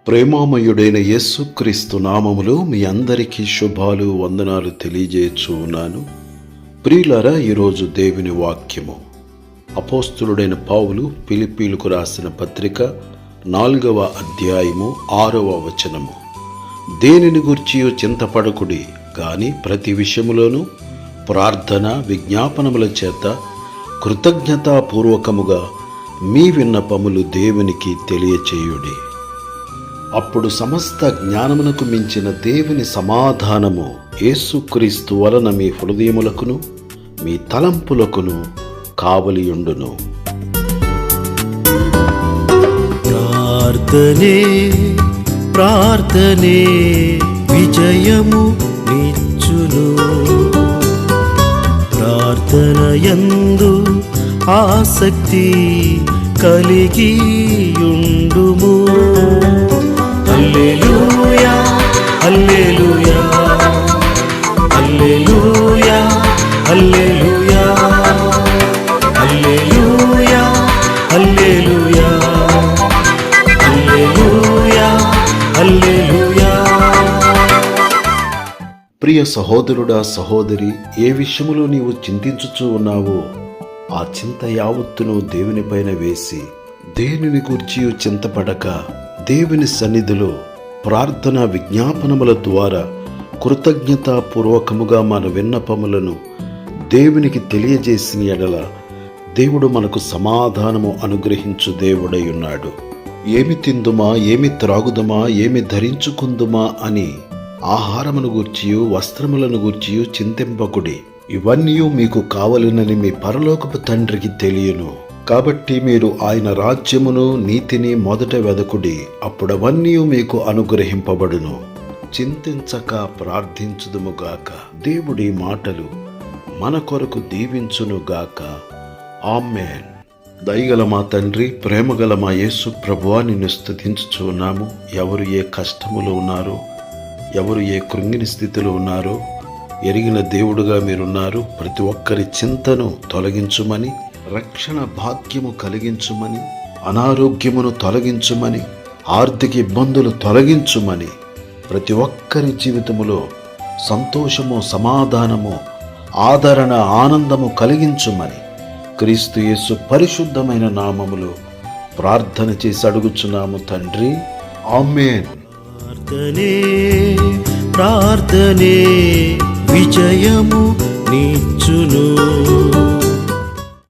ప్రేమామయుడైన యేసుక్రీస్తు నామములో మీ అందరికీ శుభాలు వందనాలు తెలియజేయచ్చు ఉన్నాను. ప్రియులారా, ఈరోజు దేవుని వాక్యము అపోస్తులుడైన పౌలు ఫిలిప్పీలకు రాసిన పత్రిక 4వ అధ్యాయము 6వ వచనము. దేనిని గూర్చియో చింతపడకుడి, గాని ప్రతి విషయములోనూ ప్రార్థన విజ్ఞాపనముల చేత కృతజ్ఞతాపూర్వకముగా మీ విన్నపములు దేవునికి తెలియచేయుడి. అప్పుడు సమస్త జ్ఞానమునకు మించిన దేవుని సమాధానము యేసుక్రీస్తు వలన మీ హృదయములకును మీ తలంపులకును కావలియుండును. ప్రార్థనే ప్రార్థనే విజయము నిచ్చును. ప్రార్థనయందు ఆసక్తి కలిగియుండుము. హల్లెలూయా హల్లెలూయా హల్లెలూయా హల్లెలూయా హల్లెలూయా హల్లెలూయా హల్లెలూయా హల్లెలూయా. ప్రియ సహోదరుడా, సహోదరి, ఏ విషయములో నీవు చింతించుచూ ఉన్నావో ఆ చింత యావత్తును దేవునిపైన వేసి దేనిని గూర్చియో చింతపడక దేవుని సన్నిధిలో ప్రార్థన విజ్ఞాపనముల ద్వారా కృతజ్ఞతాపూర్వకముగా మన విన్నపములను దేవునికి తెలియజేసిన ఎడల దేవుడు మనకు సమాధానము అనుగ్రహించు దేవుడై ఉన్నాడు. ఏమి తిందుమా, ఏమి త్రాగుదమా, ఏమి ధరించుకుందుమా అని ఆహారమును గూర్చియు వస్త్రములను గూర్చియు చింతింపకుడి. ఇవన్నీ మీకు కావలెనని మీ పరలోకపు తండ్రికి తెలియను. కాబట్టి మీరు ఆయన రాజ్యమును నీతిని మొదట వెదకుడి, అప్పుడవన్నీ మీకు అనుగ్రహింపబడును. చింతించక ప్రార్థించుదుముగాక. దేవుడి మాటలు మన కొరకు దీవించునుగాక. ఆమేన్. దయగల మా తండ్రి, ప్రేమగల మా యేసు ప్రభువా, నిన్ను స్తుతించుచు ఉన్నాము. ఎవరు ఏ కష్టములో ఉన్నారో, ఎవరు ఏ కృంగిని స్థితిలో ఉన్నారో ఎరిగిన దేవుడుగా మీరున్నారు. ప్రతి ఒక్కరి చింతను తొలగించుమని, రక్షణ భాగ్యము కలిగించుమని, అనారోగ్యమును తొలగించుమని, ఆర్థిక ఇబ్బందులు తొలగించుమని, ప్రతి ఒక్కరి జీవితములో సంతోషము, సమాధానము, ఆదరణ, ఆనందము కలిగించుమని క్రీస్తు యేసు పరిశుద్ధమైన నామములో ప్రార్థన చేసి అడుగుచున్నాము తండ్రి. ఆమేన్. ప్రార్థనే ప్రార్థనే విజయము నిచ్చును.